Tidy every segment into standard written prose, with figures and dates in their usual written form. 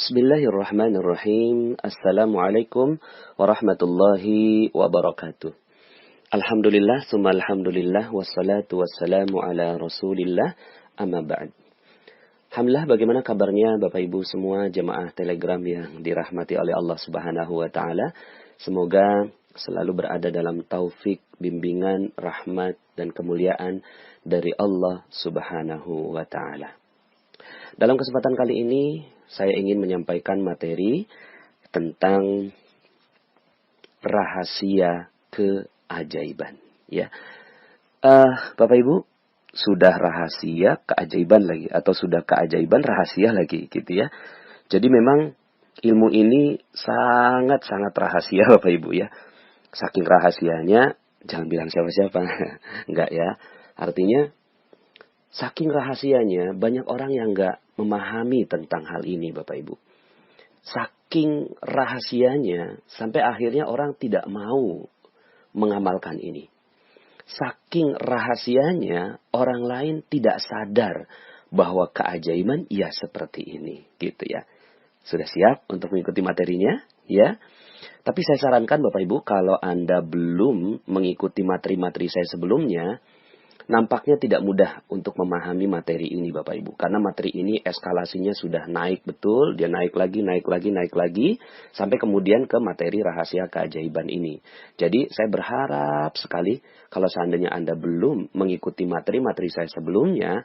Bismillahirrahmanirrahim. Assalamualaikum warahmatullahi wabarakatuh. Alhamdulillah, summa alhamdulillah, wassalatu wassalamu ala rasulillah, amma ba'd. Alhamdulillah, bagaimana kabarnya Bapak Ibu semua jemaah Telegram yang dirahmati oleh Allah Subhanahu wa Ta'ala. Semoga selalu berada dalam taufik, bimbingan, rahmat, dan kemuliaan dari Allah Subhanahu wa Ta'ala. Dalam kesempatan kali ini, saya ingin menyampaikan materi tentang rahasia keajaiban. Ya, Bapak Ibu, sudah rahasia keajaiban lagi, atau sudah keajaiban rahasia lagi, gitu ya. Jadi memang ilmu ini sangat-sangat rahasia, Bapak Ibu ya. Saking rahasianya, jangan bilang siapa-siapa, enggak ya. Artinya, saking rahasianya, banyak orang yang enggak memahami tentang hal ini, Bapak Ibu. Saking rahasianya, sampai akhirnya orang tidak mau mengamalkan ini. Saking rahasianya, orang lain tidak sadar bahwa keajaiban ia seperti ini, gitu ya. Sudah siap untuk mengikuti materinya? Ya. Tapi saya sarankan Bapak Ibu, kalau Anda belum mengikuti materi-materi saya sebelumnya, nampaknya tidak mudah untuk memahami materi ini Bapak Ibu. Karena materi ini eskalasinya sudah naik betul. Dia naik lagi, naik lagi, naik lagi. Sampai kemudian ke materi rahasia keajaiban ini. Jadi saya berharap sekali kalau seandainya Anda belum mengikuti materi-materi saya sebelumnya,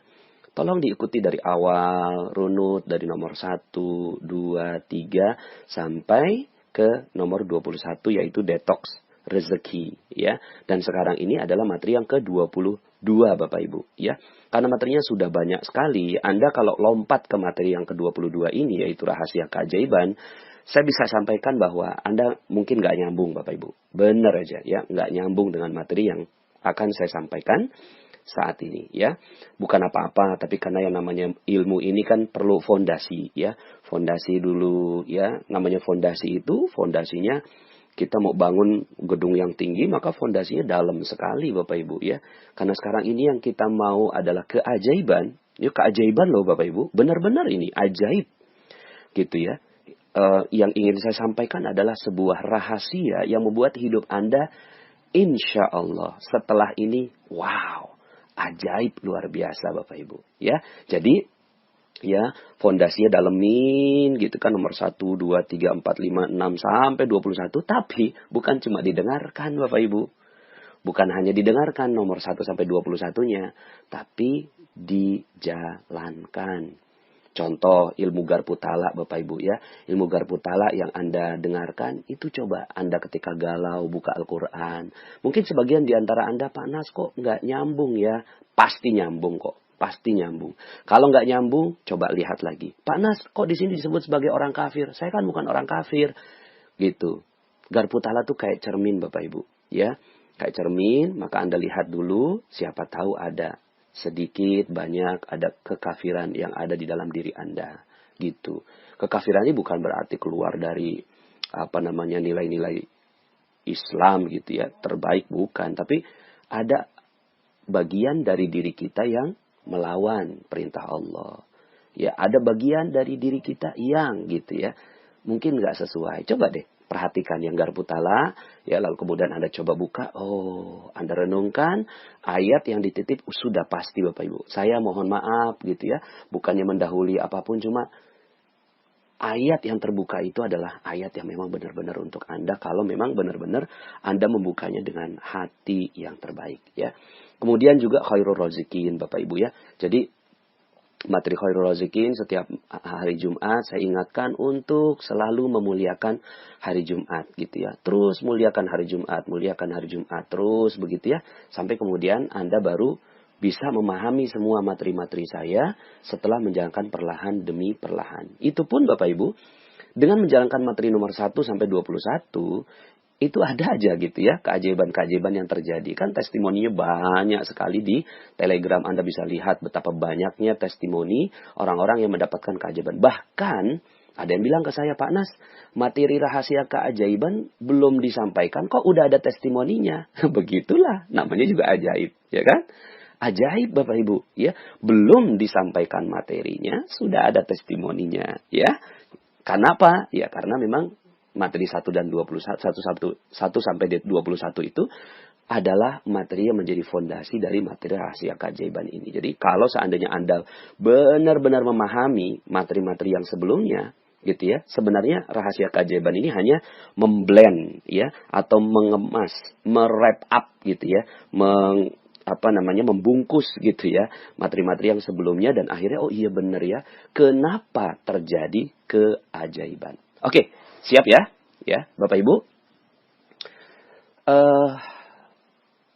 tolong diikuti dari awal, runut dari nomor 1, 2, 3, sampai ke nomor 21 yaitu detox rezeki ya. Dan sekarang ini adalah materi yang ke-22 Bapak Ibu ya. Karena materinya sudah banyak sekali, Anda kalau lompat ke materi yang ke-22 ini yaitu rahasia keajaiban, saya bisa sampaikan bahwa Anda mungkin nggak nyambung Bapak Ibu. Benar aja ya, nggak nyambung dengan materi yang akan saya sampaikan saat ini ya. Bukan apa-apa, tapi karena yang namanya ilmu ini kan perlu fondasi ya. Fondasi dulu ya. Namanya fondasi itu, fondasinya kita mau bangun gedung yang tinggi, maka fondasinya dalam sekali Bapak Ibu ya. Karena sekarang ini yang kita mau adalah keajaiban. Ya keajaiban loh Bapak Ibu. Benar-benar ini ajaib. Gitu ya. Yang ingin saya sampaikan adalah sebuah rahasia yang membuat hidup Anda insya Allah setelah ini wow. Ajaib luar biasa Bapak Ibu ya. Jadi ya, fondasinya dalemin gitu kan nomor 1, 2, 3, 4, 5, 6 sampai 21. Tapi bukan cuma didengarkan Bapak Ibu. Bukan hanya didengarkan nomor 1 sampai 21-nya, tapi dijalankan. Contoh ilmu garpu tala Bapak Ibu ya. Ilmu garpu tala yang Anda dengarkan itu coba Anda ketika galau buka Al-Quran. Mungkin sebagian di antara Anda, Pak Nas kok nggak nyambung ya? Pasti nyambung kok. Pasti nyambung. Kalau nggak nyambung, coba lihat lagi. Pak Nas, kok di sini disebut sebagai orang kafir? Saya kan bukan orang kafir. Gitu. Garpu tala tuh kayak cermin Bapak Ibu. Ya, kayak cermin, maka Anda lihat dulu, siapa tahu ada sedikit, banyak, ada kekafiran yang ada di dalam diri Anda. Gitu. Kekafiran ini bukan berarti keluar dari, nilai-nilai Islam gitu ya. Terbaik bukan. Tapi ada bagian dari diri kita yang melawan perintah Allah. Ya, ada bagian dari diri kita yang gitu ya. Mungkin nggak sesuai. Coba deh perhatikan yang garpu tala. Ya, lalu kemudian Anda coba buka. Oh, Anda renungkan ayat yang dititip sudah pasti Bapak Ibu. Saya mohon maaf gitu ya. Bukannya mendahului apapun, cuma ayat yang terbuka itu adalah ayat yang memang benar-benar untuk Anda. Kalau memang benar-benar Anda membukanya dengan hati yang terbaik ya. Kemudian juga khairul razikin Bapak Ibu ya. Jadi materi khairul razikin setiap hari Jumat saya ingatkan untuk selalu memuliakan hari Jumat gitu ya. Terus muliakan hari Jumat terus begitu ya. Sampai kemudian Anda baru bisa memahami semua materi-materi saya setelah menjalankan perlahan demi perlahan. Itu pun Bapak Ibu, dengan menjalankan materi nomor 1 sampai 21, itu ada aja gitu ya, keajaiban-keajaiban yang terjadi. Kan testimoninya banyak sekali di Telegram. Anda bisa lihat betapa banyaknya testimoni orang-orang yang mendapatkan keajaiban. Bahkan ada yang bilang ke saya, Pak Nas, materi rahasia keajaiban belum disampaikan, kok udah ada testimoninya. Begitulah, namanya juga ajaib, ya kan? Ajaib Bapak Ibu, ya. Belum disampaikan materinya, sudah ada testimoninya, ya. Kenapa? Ya karena memang materi 1 dan 21, 1 sampai 21 itu adalah materi yang menjadi fondasi dari materi rahasia keajaiban ini. Jadi kalau seandainya Anda benar-benar memahami materi-materi yang sebelumnya, gitu ya, sebenarnya rahasia keajaiban ini hanya memblend ya atau mengemas, merap up gitu ya, membungkus gitu ya materi-materi yang sebelumnya, dan akhirnya oh iya benar ya, kenapa terjadi keajaiban. Oke, siap ya Bapak Ibu.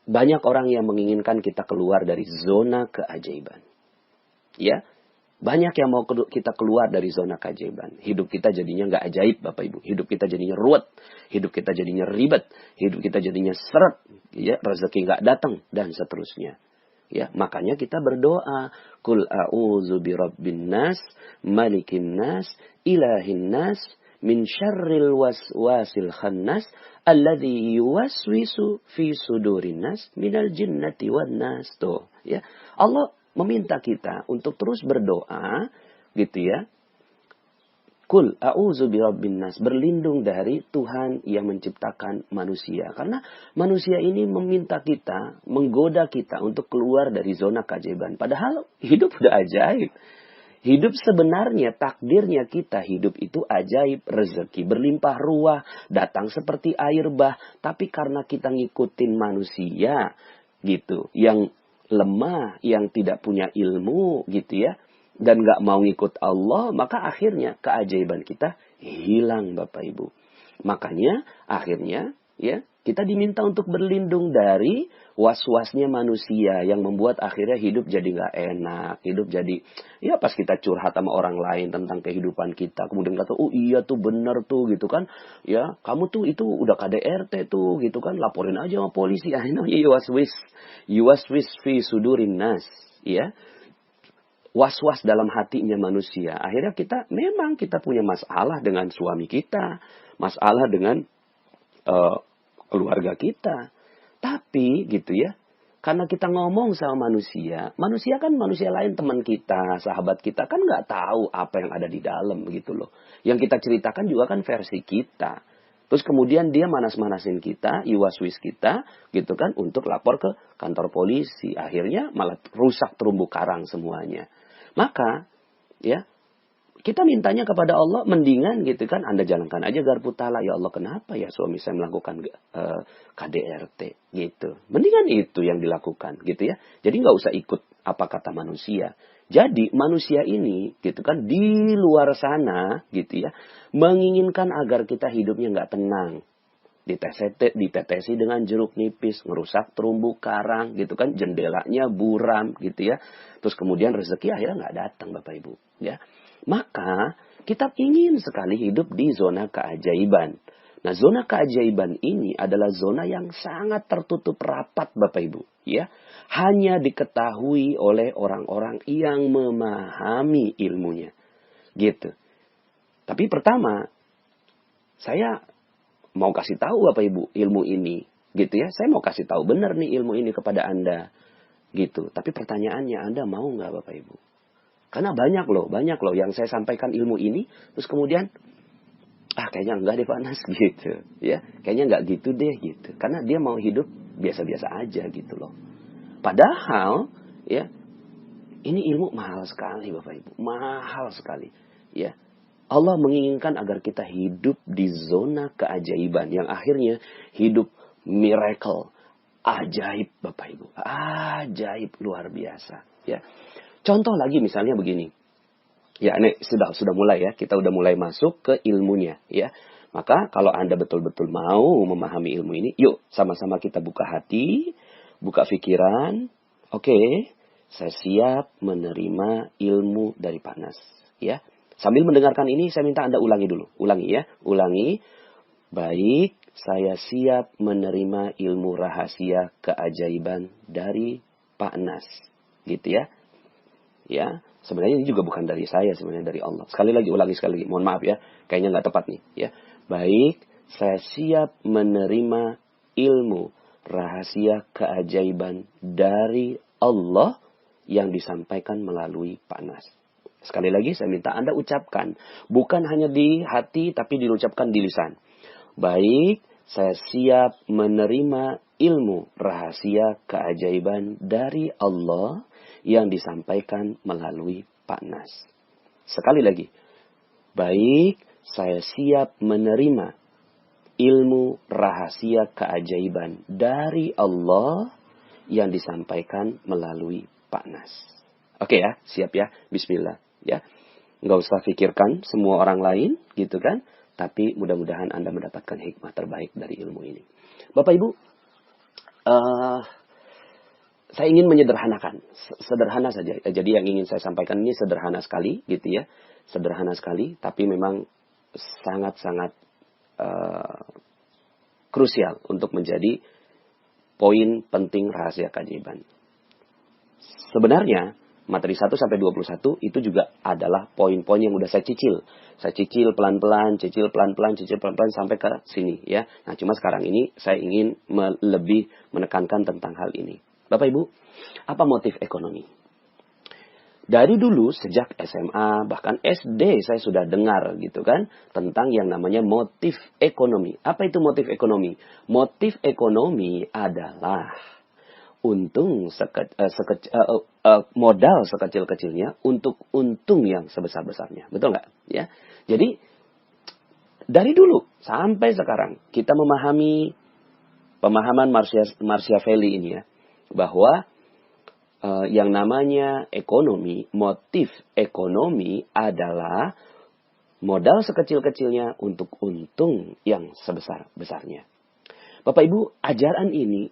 Banyak orang yang menginginkan kita keluar dari zona keajaiban. Ya, banyak yang mau kita keluar dari zona keajaiban. Hidup kita jadinya nggak ajaib, Bapak Ibu. Hidup kita jadinya ruwet. Hidup kita jadinya ribet. Hidup kita jadinya seret. Ya, rezeki nggak datang dan seterusnya. Ya, makanya kita berdoa, Qul a'udzu birabbin nas, malikin nas, ilahin nas, min syarril waswasil khannas, alladzi yuwaswisu fi sudurin nas minal jinnati wan nas. Tuh, ya. Allah meminta kita untuk terus berdoa, gitu ya. Qul a'udzu birabbin nas, berlindung dari Tuhan yang menciptakan manusia. Karena manusia ini meminta kita, menggoda kita untuk keluar dari zona keajaiban. Padahal hidup udah ajaib. Hidup sebenarnya, takdirnya kita hidup itu ajaib, rezeki berlimpah ruah, datang seperti air bah. Tapi karena kita ngikutin manusia, gitu, yang lemah, yang tidak punya ilmu, gitu ya, dan gak mau ngikut Allah, maka akhirnya keajaiban kita hilang, Bapak Ibu. Makanya akhirnya ya kita diminta untuk berlindung dari was-wasnya manusia yang membuat akhirnya hidup jadi gak enak. Hidup jadi, ya pas kita curhat sama orang lain tentang kehidupan kita, kemudian kata, oh iya tuh bener tuh gitu kan. Ya kamu tuh itu udah KDRT tuh gitu kan, laporin aja sama polisi. Akhirnya yuwaswis fi sudurin nas. Ya, was-was dalam hatinya manusia. Akhirnya memang kita punya masalah dengan suami kita, masalah dengan keluarga kita. Tapi gitu ya, karena kita ngomong sama manusia kan manusia lain, teman kita, sahabat kita kan nggak tahu apa yang ada di dalam begitu loh. Yang kita ceritakan juga kan versi kita. Terus kemudian dia manas-manasin kita, iwaswis kita, gitu kan, untuk lapor ke kantor polisi. Akhirnya malah rusak terumbu karang semuanya. Maka, ya, kita mintanya kepada Allah, mendingan gitu kan, Anda jalankan aja garpu tala. Ya Allah, kenapa ya suami saya melakukan KDRT gitu. Mendingan itu yang dilakukan gitu ya. Jadi nggak usah ikut apa kata manusia. Jadi manusia ini gitu kan di luar sana gitu ya, menginginkan agar kita hidupnya nggak tenang. Ditetesi dengan jeruk nipis, ngerusak terumbu karang gitu kan, jendelanya buram gitu ya. Terus kemudian rezeki akhirnya nggak datang, Bapak Ibu ya. Maka kita ingin sekali hidup di zona keajaiban. Nah, zona keajaiban ini adalah zona yang sangat tertutup rapat, Bapak Ibu ya. Hanya diketahui oleh orang-orang yang memahami ilmunya gitu. Tapi pertama, saya mau kasih tahu Bapak Ibu ilmu ini gitu ya. Saya mau kasih tahu benar nih ilmu ini kepada Anda gitu. Tapi pertanyaannya, Anda mau nggak Bapak Ibu? Karena banyak loh yang saya sampaikan ilmu ini, terus kemudian kayaknya enggak deh Pak Nas gitu ya. Kayaknya enggak gitu deh gitu. Karena dia mau hidup biasa-biasa aja gitu loh. Padahal ya, ini ilmu mahal sekali Bapak Ibu, mahal sekali ya. Allah menginginkan agar kita hidup di zona keajaiban yang akhirnya hidup miracle, ajaib Bapak Ibu, ajaib luar biasa ya. Contoh lagi misalnya begini. Ya, ini sudah mulai ya. Kita udah mulai masuk ke ilmunya ya. Maka kalau Anda betul-betul mau memahami ilmu ini, yuk sama-sama kita buka hati, buka pikiran. Oke, saya siap menerima ilmu dari Pak Nas ya. Sambil mendengarkan ini saya minta Anda ulangi dulu. Ulangi ya. Ulangi. Baik, saya siap menerima ilmu rahasia keajaiban dari Pak Nas. Gitu ya. Ya, sebenarnya ini juga bukan dari saya, sebenarnya dari Allah. Ulangi sekali lagi. Mohon maaf ya, kayaknya nggak tepat nih. Ya, baik, saya siap menerima ilmu rahasia keajaiban dari Allah yang disampaikan melalui Pak Nas. Sekali lagi saya minta Anda ucapkan. Bukan hanya di hati tapi diucapkan di lisan. Baik, saya siap menerima ilmu rahasia keajaiban dari Allah yang disampaikan melalui Pak Nas. Sekali lagi. Baik, saya siap menerima ilmu rahasia keajaiban dari Allah yang disampaikan melalui Pak Nas. Oke ya, siap ya, bismillah. Ya, nggak usah pikirkan semua orang lain, gitu kan? Tapi mudah-mudahan Anda mendapatkan hikmah terbaik dari ilmu ini. Bapak Ibu, saya ingin menyederhanakan, sederhana saja. Jadi yang ingin saya sampaikan ini sederhana sekali, gitu ya. Sederhana sekali, tapi memang sangat-sangat krusial untuk menjadi poin penting rahasia keajaiban. Sebenarnya, materi 1 sampai 21 itu juga adalah poin-poin yang udah saya cicil. Saya cicil pelan-pelan sampai ke sini ya. Nah, cuma sekarang ini saya ingin lebih menekankan tentang hal ini. Bapak Ibu, apa motif ekonomi? Dari dulu sejak SMA bahkan SD saya sudah dengar gitu kan tentang yang namanya motif ekonomi. Apa itu motif ekonomi? Motif ekonomi adalah modal sekecil-kecilnya untuk untung yang sebesar-besarnya. Betul nggak? Ya. Jadi dari dulu sampai sekarang kita memahami pemahaman Machiavelli ini ya, bahwa yang namanya ekonomi, motif ekonomi adalah modal sekecil-kecilnya untuk untung yang sebesar-besarnya. Bapak Ibu, ajaran ini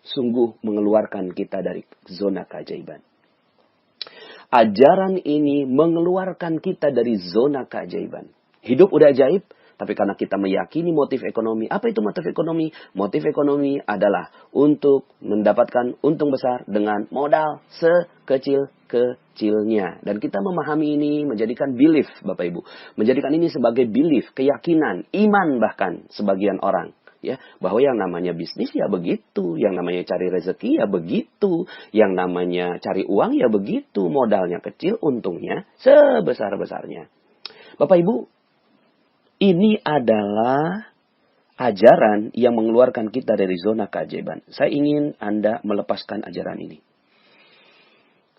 sungguh mengeluarkan kita dari zona keajaiban. Ajaran ini mengeluarkan kita dari zona keajaiban. Hidup udah ajaib, tapi karena kita meyakini motif ekonomi. Apa itu motif ekonomi? Motif ekonomi adalah untuk mendapatkan untung besar dengan modal sekecil-kecilnya. Dan kita memahami ini menjadikan belief, Bapak Ibu. Menjadikan ini sebagai belief, keyakinan, iman bahkan sebagian orang. Ya, bahwa yang namanya bisnis ya begitu, yang namanya cari rezeki ya begitu, yang namanya cari uang ya begitu, modalnya kecil, untungnya sebesar-besarnya. Bapak Ibu, ini adalah ajaran yang mengeluarkan kita dari zona keajaiban. Saya ingin Anda melepaskan ajaran ini.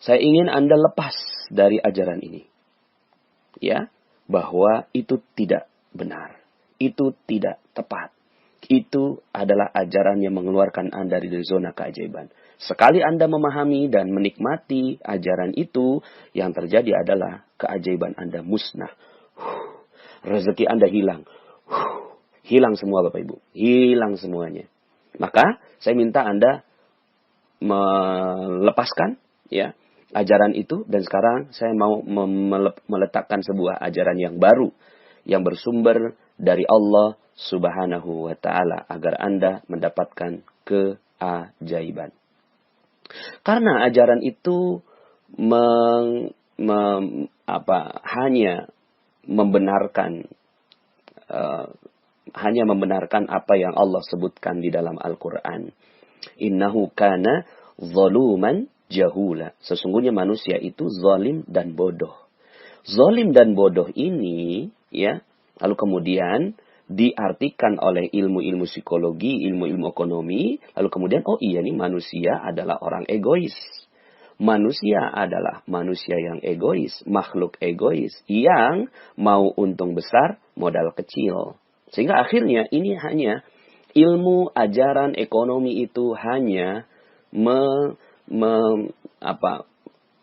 Saya ingin Anda lepas dari ajaran ini. Ya, bahwa itu tidak benar. Itu tidak tepat. Itu adalah ajaran yang mengeluarkan Anda dari zona keajaiban. Sekali Anda memahami dan menikmati ajaran itu, yang terjadi adalah keajaiban Anda musnah. Rezeki Anda hilang. Hilang semua Bapak Ibu. Hilang semuanya. Maka saya minta Anda melepaskan ya ajaran itu. Dan sekarang saya mau meletakkan sebuah ajaran yang baru. Yang bersumber dari Allah Subhanahu wa Ta'ala. Agar Anda mendapatkan keajaiban. Karena ajaran itu hanya membenarkan apa yang Allah sebutkan di dalam Al-Quran. Innahu kana zaluman jahula. Sesungguhnya manusia itu zalim dan bodoh. Zalim dan bodoh ini, ya, lalu kemudian diartikan oleh ilmu-ilmu psikologi, ilmu-ilmu ekonomi, lalu kemudian, oh iya nih manusia adalah orang egois. Manusia adalah manusia yang egois, makhluk egois, yang mau untung besar, modal kecil. Sehingga akhirnya ini hanya ilmu ajaran ekonomi itu hanya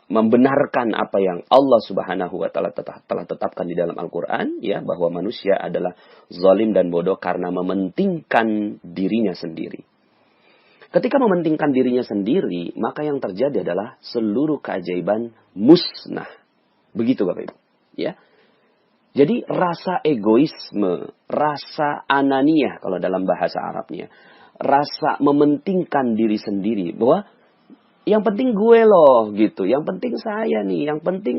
membenarkan apa yang Allah Subhanahu wa Ta'ala telah tetapkan di dalam Al-Quran, ya, bahwa manusia adalah zalim dan bodoh karena mementingkan dirinya sendiri. Ketika mementingkan dirinya sendiri, maka yang terjadi adalah seluruh keajaiban musnah. Begitu Bapak Ibu. Ya. Jadi rasa egoisme, rasa ananiyah kalau dalam bahasa Arabnya. Rasa mementingkan diri sendiri. Bahwa yang penting gue loh gitu. Yang penting saya nih. Yang penting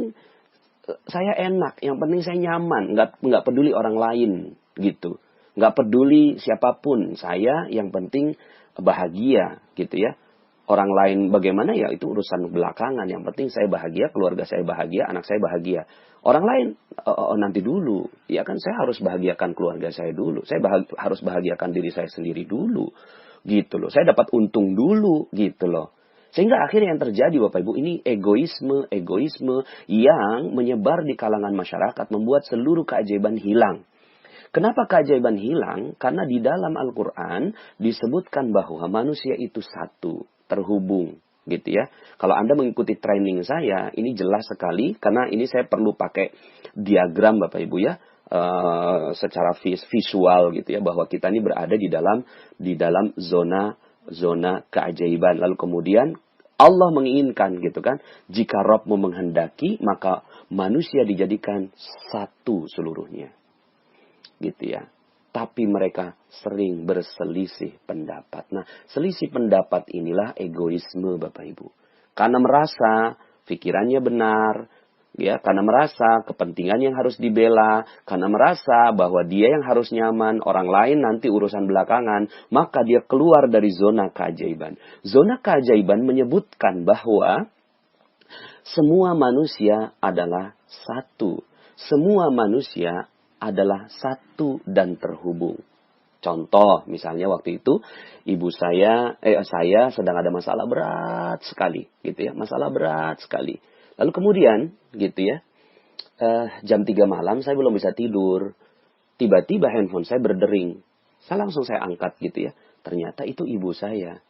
saya enak. Yang penting saya nyaman. Nggak peduli orang lain gitu. Nggak peduli siapapun. Saya yang penting bahagia gitu ya. Orang lain bagaimana ya itu urusan belakangan. Yang penting saya bahagia, keluarga saya bahagia, anak saya bahagia. Orang lain nanti dulu. Ya kan saya harus bahagiakan keluarga saya dulu. Saya harus bahagiakan diri saya sendiri dulu. Gitu loh. Saya dapat untung dulu. Gitu loh. Sehingga akhirnya yang terjadi Bapak Ibu ini egoisme yang menyebar di kalangan masyarakat membuat seluruh keajaiban hilang. Kenapa keajaiban hilang? Karena di dalam Al-Quran disebutkan bahwa manusia itu satu, terhubung. Gitu ya. Kalau Anda mengikuti training saya, ini jelas sekali. Karena ini saya perlu pakai diagram Bapak Ibu ya. Secara visual gitu ya. Bahwa kita ini berada di dalam zona keajaiban. Lalu kemudian Allah menginginkan gitu kan. Jika Rabbmu menghendaki, maka manusia dijadikan satu seluruhnya. Gitu ya. Tapi mereka sering berselisih pendapat. Nah, selisih pendapat inilah egoisme Bapak Ibu. Karena merasa pikirannya benar, ya, karena merasa kepentingan yang harus dibela, karena merasa bahwa dia yang harus nyaman, orang lain nanti urusan belakangan, maka dia keluar dari zona keajaiban. Zona keajaiban menyebutkan bahwa semua manusia adalah satu. Semua manusia adalah satu dan terhubung. Contoh, misalnya waktu itu saya sedang ada masalah berat sekali, gitu ya, masalah berat sekali. Lalu kemudian, gitu ya, jam 3 malam saya belum bisa tidur. Tiba-tiba handphone saya berdering. Saya angkat gitu ya. Ternyata itu ibu saya.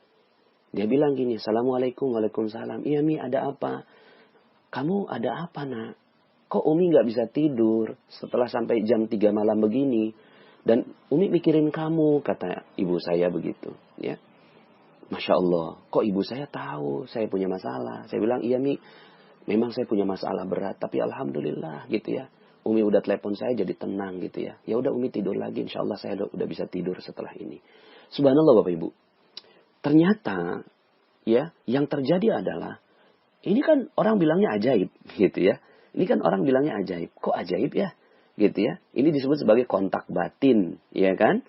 Dia bilang gini, Assalamualaikum, Waalaikumsalam. Iya Mi, ada apa? Kamu ada apa nak? Kok Umi gak bisa tidur setelah sampai jam 3 malam begini? Dan Umi mikirin kamu, kata ibu saya begitu. Ya. Masya Allah, kok ibu saya tahu saya punya masalah? Saya bilang, iya Mi, memang saya punya masalah berat. Tapi Alhamdulillah gitu ya. Umi udah telepon saya jadi tenang gitu ya. Ya udah Umi tidur lagi, insya Allah saya udah bisa tidur setelah ini. Subhanallah Bapak Ibu. Ternyata ya yang terjadi adalah, ini kan orang bilangnya ajaib gitu ya. Ini kan orang bilangnya ajaib. Kok ajaib ya? Gitu ya. Ini disebut sebagai kontak batin. Ya kan?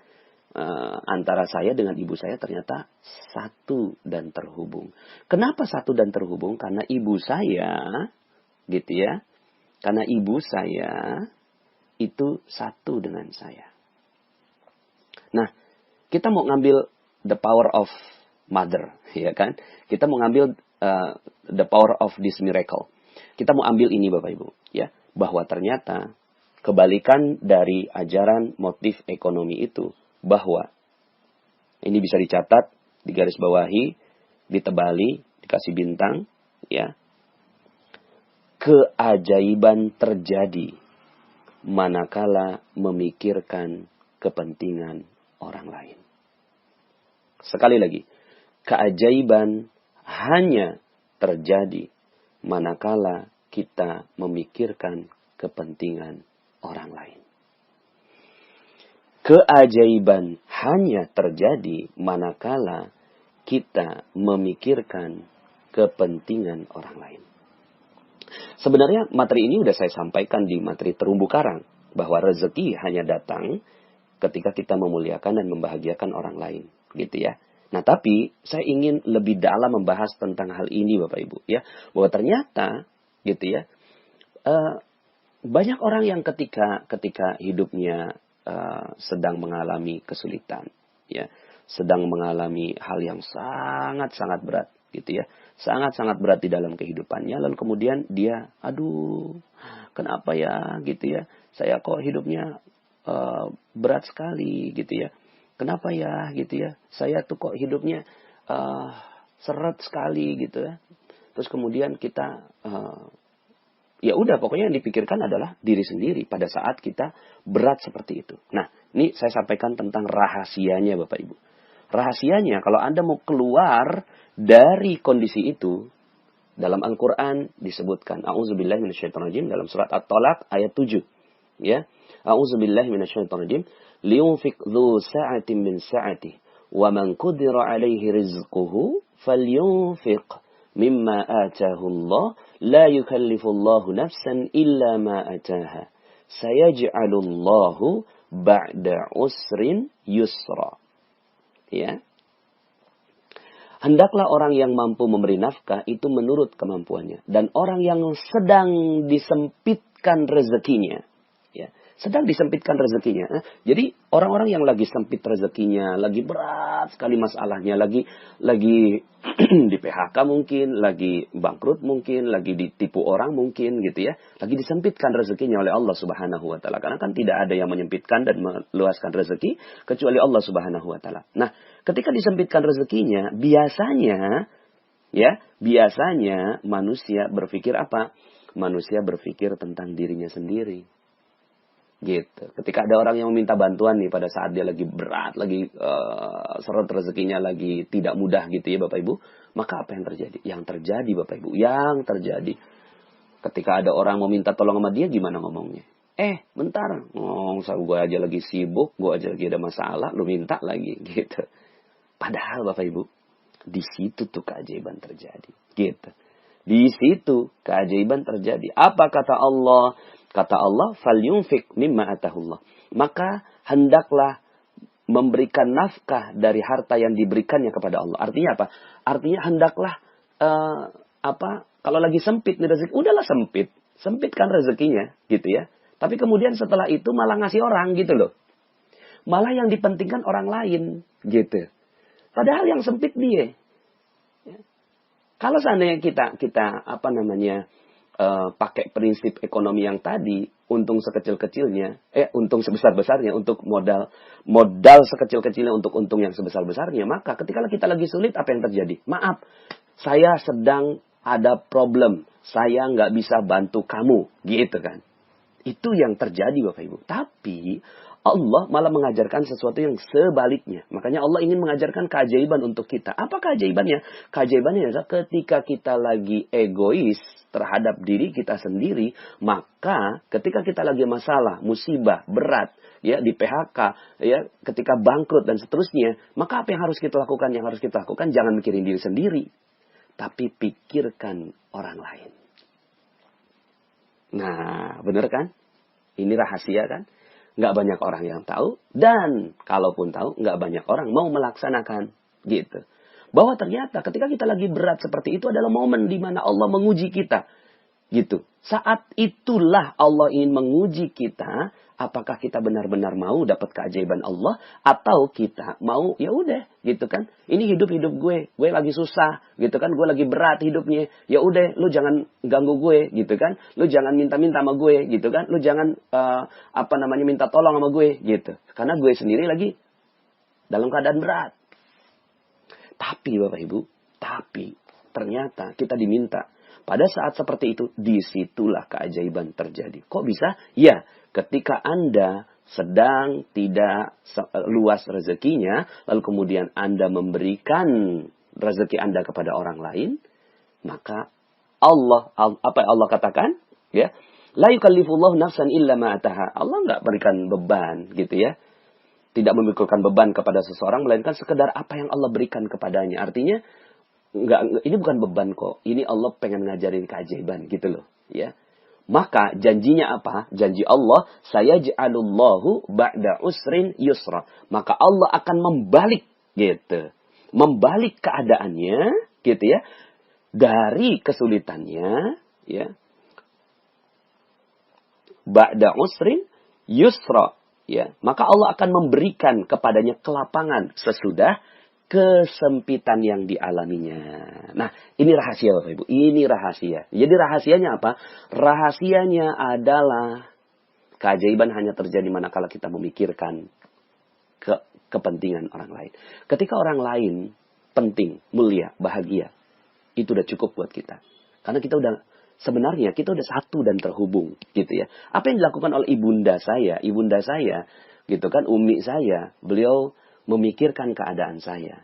Antara saya dengan ibu saya ternyata satu dan terhubung. Kenapa satu dan terhubung? Karena ibu saya, gitu ya. Karena ibu saya itu satu dengan saya. Nah, kita mau ngambil the power of mother. Ya kan? Kita mau ngambil the power of this miracle. Kita mau ambil ini Bapak Ibu, ya, bahwa ternyata kebalikan dari ajaran motif ekonomi itu, bahwa ini bisa dicatat, digarisbawahi, ditebali, dikasih bintang, ya. Keajaiban terjadi manakala memikirkan kepentingan orang lain. Sekali lagi, keajaiban hanya terjadi manakala kita memikirkan kepentingan orang lain. Keajaiban hanya terjadi manakala kita memikirkan kepentingan orang lain. Sebenarnya materi ini sudah saya sampaikan di materi Terumbu Karang. Bahwa rezeki hanya datang ketika kita memuliakan dan membahagiakan orang lain. Gitu ya. Nah tapi saya ingin lebih dalam membahas tentang hal ini Bapak Ibu ya, bahwa ternyata gitu ya, banyak orang yang ketika hidupnya sedang mengalami kesulitan ya, sedang mengalami hal yang sangat berat gitu ya, sangat berat di dalam kehidupannya, lalu kemudian dia aduh kenapa ya gitu ya, saya kok hidupnya berat sekali gitu ya. Kenapa ya gitu ya, saya tuh kok hidupnya seret sekali gitu ya. Terus kemudian kita ya udah pokoknya yang dipikirkan adalah diri sendiri pada saat kita berat seperti itu. Nah ini saya sampaikan tentang rahasianya Bapak Ibu. Rahasianya kalau Anda mau keluar dari kondisi itu, dalam Al-Quran disebutkan A'udzubillahi minasyaitonirrajim dalam surat At-Tolaq ayat 7 ya. A'udzubillahi minasyaitonirrajim. لينفق ذو سعة من سعته ومن قدر عليه رزقه فلينفق مما آتاه الله لا يكلف الله نفسا إلا ما آتاها سيجعل الله بعد عسر يسرا. Ya. Hendaklah orang yang mampu memberi nafkah itu menurut kemampuannya. Dan orang yang sedang disempitkan rezekinya. Ya, sedang disempitkan rezekinya. Jadi orang-orang yang lagi sempit rezekinya, lagi berat sekali masalahnya, lagi di PHK mungkin, lagi bangkrut mungkin, lagi ditipu orang mungkin gitu ya. Lagi disempitkan rezekinya oleh Allah Subhanahu wa taala. Karena kan tidak ada yang menyempitkan dan meluaskan rezeki kecuali Allah Subhanahu wa taala. Nah, ketika disempitkan rezekinya, biasanya manusia berpikir apa? Manusia berpikir tentang dirinya sendiri. Gitu. Ketika ada orang yang meminta bantuan nih pada saat dia lagi berat, lagi seret rezekinya lagi tidak mudah gitu ya Bapak Ibu, maka apa yang terjadi? Yang terjadi Bapak Ibu, yang terjadi ketika ada orang mau minta tolong sama dia, gimana ngomongnya? Bentar, gue aja lagi sibuk, gue aja lagi ada masalah, lu minta lagi gitu. Padahal Bapak Ibu, di situ tuh keajaiban terjadi. Gitu. Di situ keajaiban terjadi. Apa kata Allah? Kata Allah, "Falyunfik mimma atahullah." Maka hendaklah memberikan nafkah dari harta yang diberikannya kepada Allah. Artinya apa? Artinya hendaklah kalau lagi sempit nih rezeki, udahlah sempit. Sempitkan rezekinya gitu ya. Tapi kemudian setelah itu malah ngasih orang gitu loh. Malah yang dipentingkan orang lain gitu. Padahal yang sempit dia. Ya. Kalau seandainya kita pakai prinsip ekonomi yang tadi, untung sekecil-kecilnya, untung sebesar-besarnya untuk modal sekecil-kecilnya untuk untung yang sebesar-besarnya, maka ketika kita lagi sulit, apa yang terjadi? Maaf, saya sedang ada problem, saya nggak bisa bantu kamu, gitu kan? Itu yang terjadi Bapak Ibu. Tapi Allah malah mengajarkan sesuatu yang sebaliknya. Makanya Allah ingin mengajarkan keajaiban untuk kita. Apa keajaibannya? Keajaibannya adalah ketika kita lagi egois terhadap diri kita sendiri, maka ketika kita lagi masalah, musibah, berat, ya di PHK, ya ketika bangkrut dan seterusnya, maka apa yang harus kita lakukan? Yang harus kita lakukan jangan mikirin diri sendiri, tapi pikirkan orang lain. Nah, benar kan? Ini rahasia kan? Nggak banyak orang yang tahu. Dan kalaupun tahu, nggak banyak orang mau melaksanakan. Gitu. Bahwa ternyata ketika kita lagi berat seperti itu adalah momen di mana Allah menguji kita. Gitu. Saat itulah Allah ingin menguji kita. Apakah kita benar-benar mau dapat keajaiban Allah, atau kita mau ya udah gitu kan, ini hidup gue lagi susah gitu kan, gue lagi berat hidupnya, ya udah lu jangan ganggu gue gitu kan, lu jangan minta-minta sama gue gitu kan, lu jangan minta tolong sama gue gitu, karena gue sendiri lagi dalam keadaan berat. Tapi Bapak Ibu, ternyata kita diminta pada saat seperti itu, disitulah keajaiban terjadi. Kok bisa? Ya, ketika Anda sedang tidak luas rezekinya, lalu kemudian Anda memberikan rezeki Anda kepada orang lain, maka apa yang Allah katakan? Ya, la yukallifullahu nafsan illa ma ataha. Allah nggak berikan beban, gitu ya. Tidak memikulkan beban kepada seseorang, melainkan sekedar apa yang Allah berikan kepadanya. Artinya, ini bukan beban kok. Ini Allah pengen ngajarin keajaiban gitu loh, ya. Maka janjinya apa? Janji Allah, sayaj'alullahu ba'da usrin yusra. Maka Allah akan membalik gitu. Membalik keadaannya gitu ya. Dari kesulitannya ya. Ba'da usrin yusra ya. Maka Allah akan memberikan kepadanya kelapangan sesudah kesempitan yang dialaminya. Nah, ini rahasia Bapak Ibu. Ini rahasia. Jadi rahasianya apa? Rahasianya adalah keajaiban hanya terjadi manakala kita memikirkan kepentingan orang lain. Ketika orang lain penting, mulia, bahagia, itu udah cukup buat kita. Karena sebenarnya kita udah satu dan terhubung, gitu ya. Apa yang dilakukan oleh ibunda saya, gitu kan, umi saya, beliau memikirkan keadaan saya.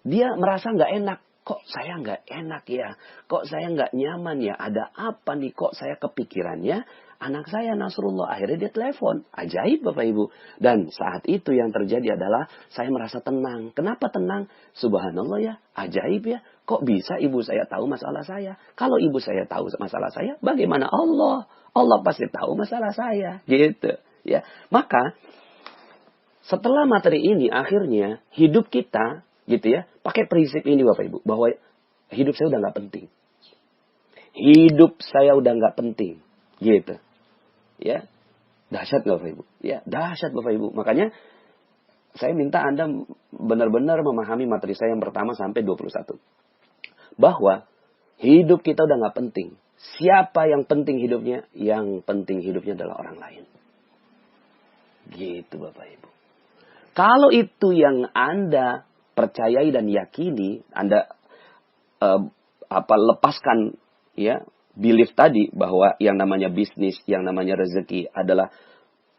Dia merasa nggak enak. Kok saya nggak enak ya? Kok saya nggak nyaman ya? Ada apa nih? Kok saya kepikirannya anak saya Nasrullah. Akhirnya dia telepon. Ajaib Bapak Ibu. Dan saat itu yang terjadi adalah saya merasa tenang. Kenapa tenang? Subhanallah ya. Ajaib ya. Kok bisa ibu saya tahu masalah saya? Kalau ibu saya tahu masalah saya, bagaimana Allah? Allah pasti tahu masalah saya. Gitu. Ya. Maka setelah materi ini akhirnya hidup kita gitu ya, pakai prinsip ini Bapak Ibu, bahwa hidup saya udah nggak penting. Hidup saya udah nggak penting, gitu. Ya, dahsyat nggak Bapak Ibu? Ya, dahsyat Bapak Ibu. Makanya saya minta Anda benar-benar memahami materi saya yang pertama sampai 21. Bahwa hidup kita udah nggak penting. Siapa yang penting hidupnya? Yang penting hidupnya adalah orang lain. Gitu Bapak Ibu. Kalau itu yang Anda percayai dan yakini, Anda lepaskan ya belief tadi bahwa yang namanya bisnis, yang namanya rezeki adalah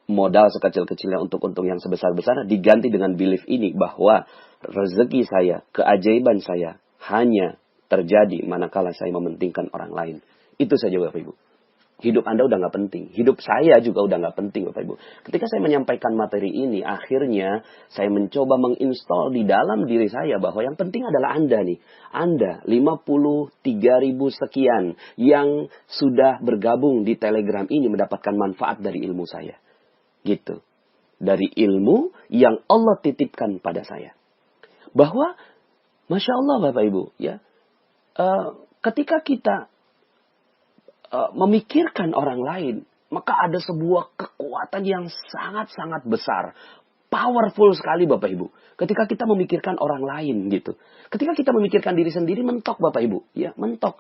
modal sekecil-kecilnya untuk untung yang sebesar-besar, diganti dengan belief ini bahwa rezeki saya, keajaiban saya hanya terjadi manakala saya mementingkan orang lain. Itu saja Bapak Ibu. Hidup Anda udah nggak penting. Hidup saya juga udah nggak penting Bapak Ibu. Ketika saya menyampaikan materi ini, akhirnya saya mencoba menginstall di dalam diri saya bahwa yang penting adalah Anda nih. Anda 53.000 sekian yang sudah bergabung di Telegram ini mendapatkan manfaat dari ilmu saya. Gitu. Dari ilmu yang Allah titipkan pada saya. Bahwa, Masya Allah Bapak Ibu, ya, ketika kita memikirkan orang lain, maka ada sebuah kekuatan yang sangat-sangat besar. Powerful sekali Bapak Ibu. Ketika kita memikirkan orang lain gitu. Ketika kita memikirkan diri sendiri, mentok Bapak Ibu. Ya, mentok.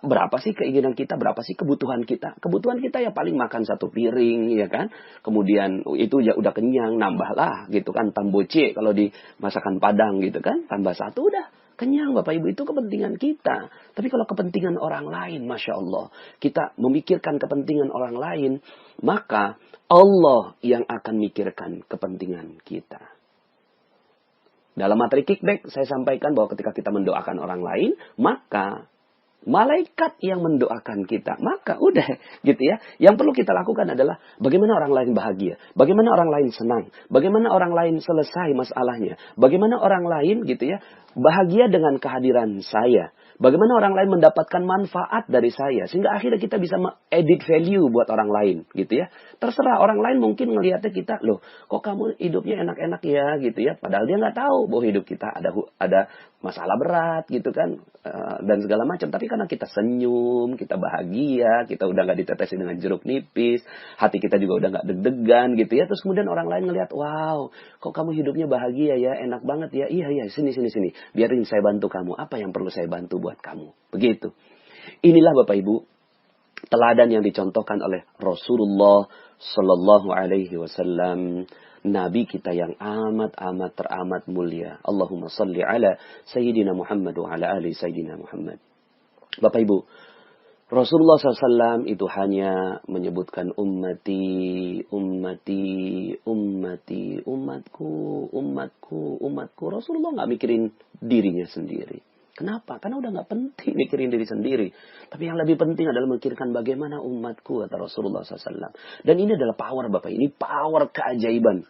Berapa sih keinginan kita, berapa sih kebutuhan kita. Kebutuhan kita ya paling makan satu piring, ya kan. Kemudian itu ya udah kenyang, nambahlah gitu kan. Tamboce kalau di masakan Padang gitu kan. Tambah satu udah kenyang Bapak Ibu, itu kepentingan kita. Tapi kalau kepentingan orang lain, Masya Allah. Kita memikirkan kepentingan orang lain, maka Allah yang akan mikirkan kepentingan kita. Dalam materi kickback, saya sampaikan bahwa ketika kita mendoakan orang lain, maka malaikat yang mendoakan kita. Maka udah gitu ya. Yang perlu kita lakukan adalah bagaimana orang lain bahagia. Bagaimana orang lain senang. Bagaimana orang lain selesai masalahnya. Bagaimana orang lain gitu ya bahagia dengan kehadiran saya. Bagaimana orang lain mendapatkan manfaat dari saya. Sehingga akhirnya kita bisa edit value buat orang lain gitu ya. Terserah orang lain mungkin ngelihatnya kita, loh kok kamu hidupnya enak-enak ya gitu ya. Padahal dia nggak tahu bahwa hidup kita ada masalah berat gitu kan. Dan segala macam. Tapi karena kita senyum, kita bahagia, kita udah nggak ditetesin dengan jeruk nipis. Hati kita juga udah nggak deg-degan gitu ya. Terus kemudian orang lain ngelihat, wow kok kamu hidupnya bahagia ya, enak banget ya. Iya, sini. Biarin saya bantu kamu. Apa yang perlu saya bantu buat kamu. Begitu. Inilah Bapak Ibu teladan yang dicontohkan oleh Rasulullah Sallallahu Alaihi Wasallam, Nabi kita yang amat teramat mulia. Allahumma salli ala Sayyidina Muhammad wa ala ali Sayyidina Muhammad. Bapak Ibu, Rasulullah SAW itu hanya menyebutkan ummati. Umatku. Rasulullah nggak mikirin dirinya sendiri. Kenapa? Karena udah nggak penting mikirin diri sendiri. Tapi yang lebih penting adalah memikirkan bagaimana umatku, kata Rasulullah SAW. Dan ini adalah power Bapak. Ini power keajaiban.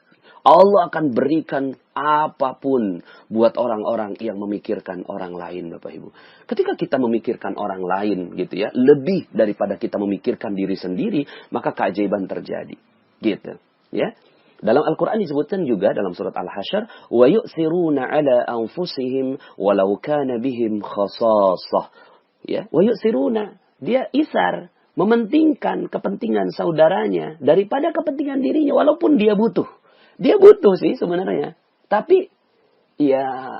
Allah akan berikan apapun buat orang-orang yang memikirkan orang lain Bapak Ibu. Ketika kita memikirkan orang lain gitu ya, lebih daripada kita memikirkan diri sendiri, maka keajaiban terjadi. Gitu. Ya. Dalam Al-Quran disebutkan juga dalam surat Al-Hasyr, wa yu'thiruna ala anfusihim walau kana bihim khasasah. Ya, wa yu'thiruna, dia isar, mementingkan kepentingan saudaranya daripada kepentingan dirinya walaupun dia butuh. Dia butuh sih sebenarnya. Tapi ya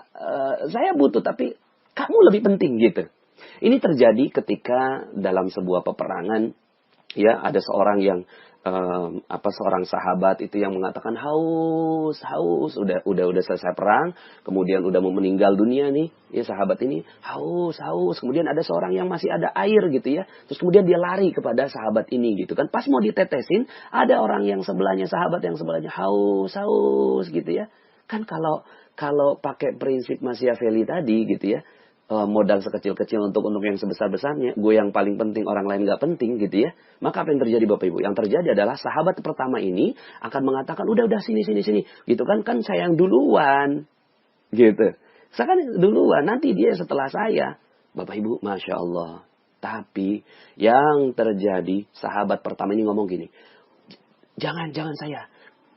saya butuh tapi kamu lebih penting gitu. Ini terjadi ketika dalam sebuah peperangan ya ada seorang yang seorang sahabat itu yang mengatakan haus udah selesai perang, kemudian udah mau meninggal dunia nih ya sahabat ini haus kemudian ada seorang yang masih ada air gitu ya, terus kemudian dia lari kepada sahabat ini gitu kan, pas mau ditetesin ada orang yang sebelahnya, sahabat yang sebelahnya haus gitu ya kan. Kalau pakai prinsip Machiavelli tadi gitu ya, modal sekecil-kecil untuk yang sebesar-besarnya, gue yang paling penting, orang lain gak penting gitu ya. Maka apa yang terjadi Bapak Ibu? Yang terjadi adalah sahabat pertama ini akan mengatakan, udah sini. Gitu kan saya yang duluan. Gitu. Saya kan duluan, nanti dia setelah saya. Bapak Ibu, Masya Allah. Tapi yang terjadi, sahabat pertama ini ngomong gini, jangan saya.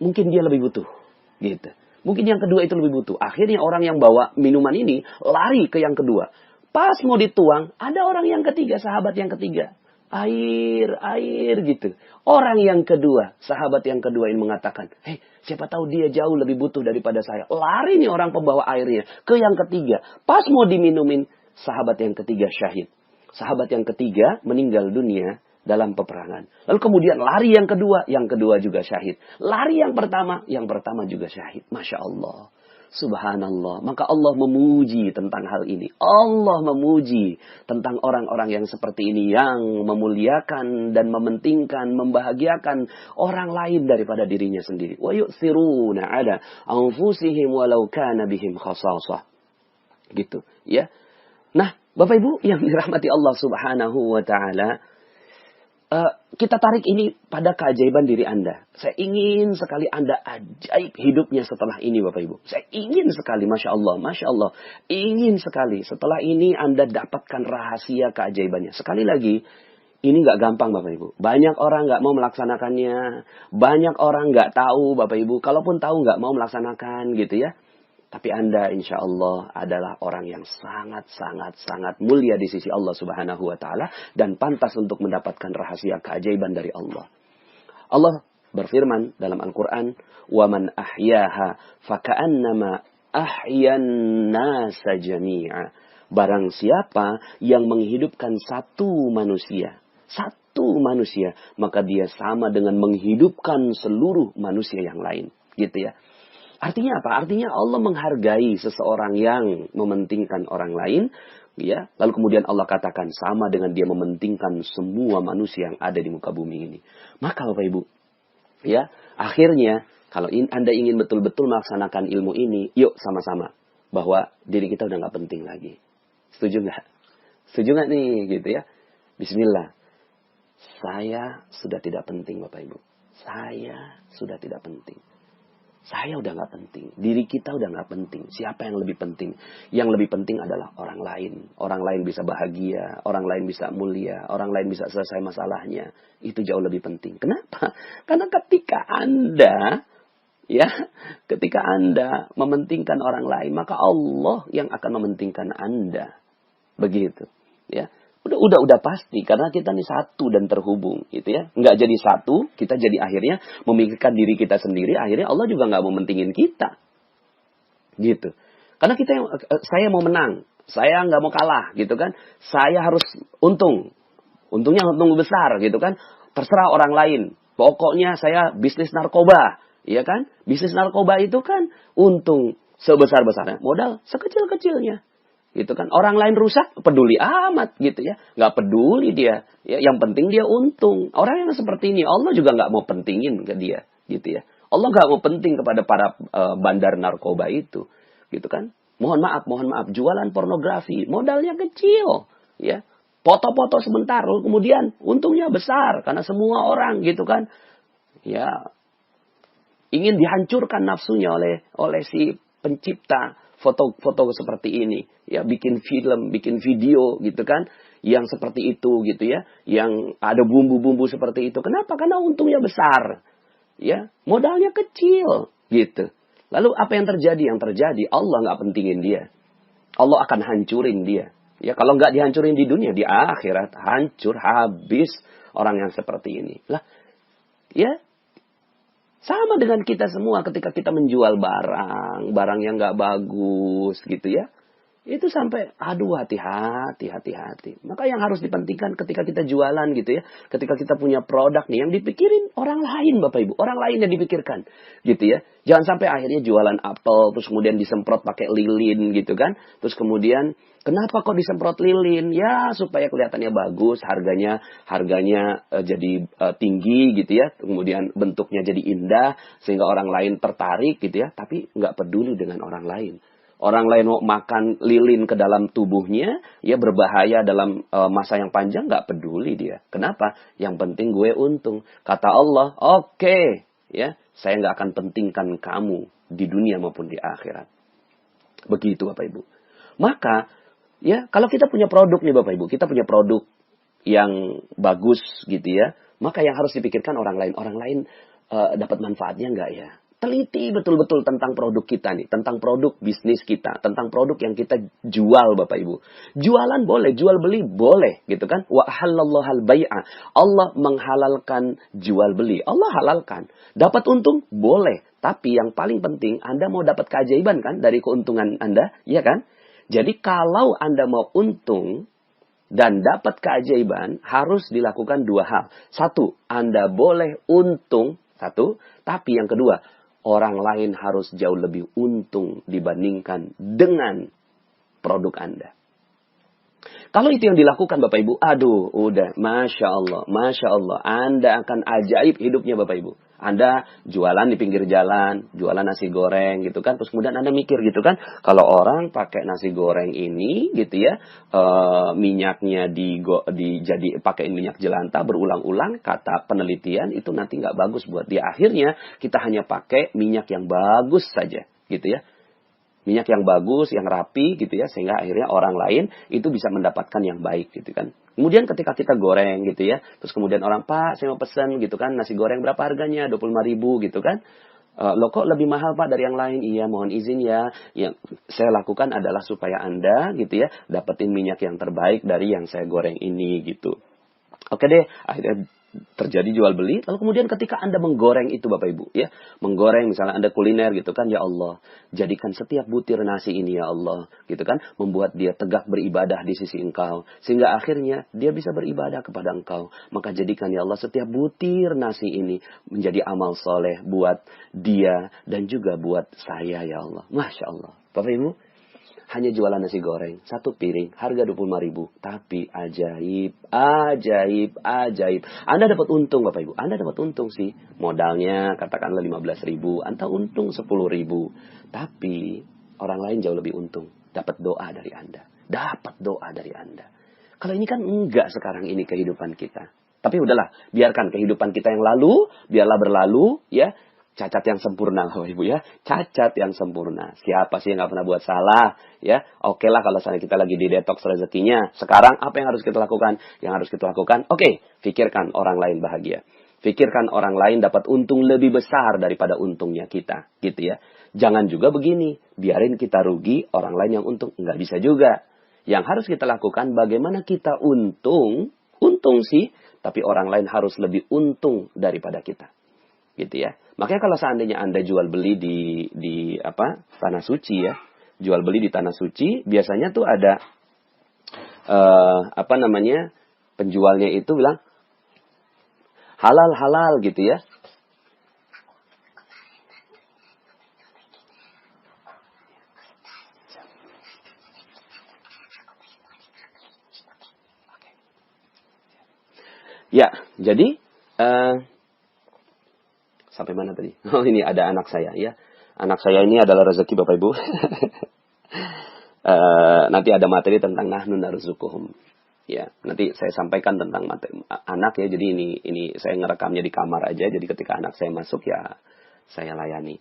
Mungkin dia lebih butuh. Gitu. Mungkin yang kedua itu lebih butuh. Akhirnya orang yang bawa minuman ini lari ke yang kedua. Pas mau dituang, ada orang yang ketiga, sahabat yang ketiga. Air gitu. Orang yang kedua, sahabat yang kedua ini mengatakan, hei, siapa tahu dia jauh lebih butuh daripada saya. Lari nih orang pembawa airnya ke yang ketiga. Pas mau diminumin, sahabat yang ketiga syahid. Sahabat yang ketiga meninggal dunia dalam peperangan. Lalu kemudian lari yang kedua juga syahid. Lari yang pertama juga syahid. Masya Allah. Subhanallah. Maka Allah memuji tentang hal ini. Allah memuji tentang orang-orang yang seperti ini. Yang memuliakan dan mementingkan, membahagiakan orang lain daripada dirinya sendiri. Wa yu'thiruna ala anfusihim walau kana bihim khasasah. Gitu. Ya. Nah, Bapak Ibu yang dirahmati Allah Subhanahu wa Ta'ala, kita tarik ini pada keajaiban diri Anda. Saya ingin sekali Anda ajaib hidupnya setelah ini, Bapak Ibu. Saya ingin sekali, Masya Allah, Masya Allah. Ingin sekali setelah ini Anda dapatkan rahasia keajaibannya. Sekali lagi, ini nggak gampang, Bapak Ibu. Banyak orang nggak mau melaksanakannya. Banyak orang nggak tahu, Bapak Ibu. Kalaupun tahu nggak mau melaksanakan, gitu ya. Tapi Anda insya Allah adalah orang yang sangat mulia di sisi Allah Subhanahu wa Ta'ala. Dan pantas untuk mendapatkan rahasia keajaiban dari Allah. Allah berfirman dalam Al-Quran, وَمَنْ أَحْيَاهَا فَكَأَنَّمَا أَحْيَا النَّاسَ جَمِيعًا. Barang siapa yang menghidupkan satu manusia, maka dia sama dengan menghidupkan seluruh manusia yang lain. Gitu ya. Artinya apa? Artinya Allah menghargai seseorang yang mementingkan orang lain, ya. Lalu kemudian Allah katakan sama dengan dia mementingkan semua manusia yang ada di muka bumi ini. Maka Bapak Ibu, ya, akhirnya kalau Anda ingin betul-betul melaksanakan ilmu ini, yuk sama-sama bahwa diri kita udah nggak penting lagi. Setuju nggak? Setuju nggak nih, gitu ya? Bismillah. Saya sudah tidak penting, Bapak Ibu. Saya sudah tidak penting. Saya udah nggak penting. Diri kita udah nggak penting. Siapa yang lebih penting? Yang lebih penting adalah orang lain. Orang lain bisa bahagia. Orang lain bisa mulia. Orang lain bisa selesai masalahnya. Itu jauh lebih penting. Kenapa? Karena ketika Anda mementingkan orang lain, maka Allah yang akan mementingkan Anda. Begitu. Ya. Udah pasti karena kita nih satu dan terhubung gitu ya. Nggak jadi satu, kita jadi akhirnya memikirkan diri kita sendiri, akhirnya Allah juga nggak mau mentingin kita. Gitu. Karena saya mau menang, saya nggak mau kalah gitu kan. Saya harus untung. Untungnya untung besar gitu kan. Terserah orang lain. Pokoknya saya bisnis narkoba, ya kan? Bisnis narkoba itu kan untung sebesar-besarnya, modal sekecil-kecilnya. Gitu kan, orang lain rusak peduli amat gitu ya, nggak peduli dia ya, yang penting dia untung. Orang yang seperti ini Allah juga nggak mau pentingin ke dia gitu ya. Allah nggak mau penting kepada para bandar narkoba itu gitu kan. Mohon maaf jualan pornografi modalnya kecil ya, foto-foto sebentar kemudian untungnya besar karena semua orang gitu kan ya ingin dihancurkan nafsunya oleh si pencipta foto-foto seperti ini, ya bikin film, bikin video gitu kan, yang seperti itu gitu ya, yang ada bumbu-bumbu seperti itu. Kenapa? Karena untungnya besar, ya modalnya kecil gitu. Lalu apa yang terjadi? Yang terjadi Allah nggak pentingin dia, Allah akan hancurin dia. Ya kalau nggak dihancurin di dunia, di akhirat hancur habis orang yang seperti ini. Lah, ya. Sama dengan kita semua ketika kita menjual barang yang nggak bagus gitu ya. Itu sampai, aduh hati-hati. Maka yang harus dipentingkan ketika kita jualan gitu ya. Ketika kita punya produk nih, yang dipikirin orang lain Bapak Ibu. Orang lain yang dipikirkan gitu ya. Jangan sampai akhirnya jualan apel, terus kemudian disemprot pakai lilin gitu kan. Terus kemudian, kenapa kok disemprot lilin? Ya supaya kelihatannya bagus, harganya jadi tinggi gitu ya. Kemudian bentuknya jadi indah, sehingga orang lain tertarik gitu ya. Tapi nggak peduli dengan orang lain. Orang lain mau makan lilin ke dalam tubuhnya, ya berbahaya dalam masa yang panjang, nggak peduli dia. Kenapa? Yang penting gue untung. Kata Allah, oke, ya, saya nggak akan pentingkan kamu di dunia maupun di akhirat. Begitu Bapak Ibu. Maka, ya kalau kita punya produk nih Bapak Ibu, kita punya produk yang bagus gitu ya, maka yang harus dipikirkan orang lain dapat manfaatnya nggak ya? teliti betul-betul tentang produk kita nih, tentang produk bisnis kita, tentang produk yang kita jual Bapak Ibu. Jualan boleh, jual beli boleh gitu kan. Wa halallahu al-bai'a. Allah menghalalkan jual beli. Allah halalkan. Dapat untung boleh, tapi yang paling penting Anda mau dapat keajaiban kan dari keuntungan Anda, ya kan? Jadi kalau Anda mau untung dan dapat keajaiban, harus dilakukan dua hal. Satu, Anda boleh untung. Satu, tapi yang kedua, orang lain harus jauh lebih untung dibandingkan dengan produk Anda. Kalau itu yang dilakukan Bapak Ibu, aduh, udah, Masya Allah, Anda akan ajaib hidupnya Bapak Ibu. Anda jualan di pinggir jalan, jualan nasi goreng gitu kan, terus kemudian Anda mikir gitu kan, kalau orang pakai nasi goreng ini gitu ya, minyaknya jadi pakai minyak jelantah berulang-ulang, kata penelitian itu nanti nggak bagus buat dia. Akhirnya kita hanya pakai minyak yang bagus saja gitu ya. Minyak yang bagus, yang rapi gitu ya, sehingga akhirnya orang lain itu bisa mendapatkan yang baik gitu kan. Kemudian ketika kita goreng gitu ya, terus kemudian orang, Pak saya mau pesan gitu kan, nasi goreng berapa harganya? 25.000 gitu kan. Loh kok lebih mahal Pak dari yang lain? Iya mohon izin ya, yang saya lakukan adalah supaya Anda gitu ya, dapetin minyak yang terbaik dari yang saya goreng ini gitu. Oke deh, akhirnya terjadi jual beli. Lalu kemudian ketika Anda menggoreng itu Bapak Ibu ya, menggoreng misalnya Anda kuliner gitu kan, ya Allah, jadikan setiap butir nasi ini ya Allah, gitu kan, membuat dia tegak beribadah di sisi Engkau, sehingga akhirnya dia bisa beribadah kepada Engkau. Maka jadikan ya Allah setiap butir nasi ini menjadi amal soleh buat dia dan juga buat saya ya Allah. Masya Allah. Bapak Ibu, hanya jualan nasi goreng, satu piring, harga 25.000. Tapi ajaib. Anda dapat untung Bapak Ibu. Anda dapat untung sih. Modalnya katakanlah 15.000. Anda untung 10.000. Tapi orang lain jauh lebih untung. Dapat doa dari Anda. Kalau ini kan enggak sekarang ini kehidupan kita. Tapi udahlah, biarkan kehidupan kita yang lalu, biarlah berlalu ya. Cacat yang sempurna Bapak Ibu ya. Cacat yang sempurna. Siapa sih yang gak pernah buat salah ya. Oke lah kalau misalnya kita lagi di detox rezekinya. Sekarang apa yang harus kita lakukan? Yang harus kita lakukan, oke, pikirkan orang lain bahagia. Pikirkan orang lain dapat untung lebih besar daripada untungnya kita. Gitu ya. Jangan juga begini. Biarin kita rugi, orang lain yang untung. Nggak bisa juga. Yang harus kita lakukan bagaimana kita untung. Untung sih. Tapi orang lain harus lebih untung daripada kita. Gitu ya. Makanya kalau seandainya Anda jual beli di tanah suci ya, jual beli di tanah suci, biasanya tuh ada penjualnya itu bilang halal gitu ya. Ya, jadi sampai mana tadi? Oh ini ada anak saya ya. Anak saya ini adalah rezeki Bapak Ibu. Nanti ada materi tentang nahnu narzuquhum. Ya, nanti saya sampaikan tentang anak ya. Jadi ini saya ngerekamnya di kamar aja. Jadi ketika anak saya masuk ya saya layani.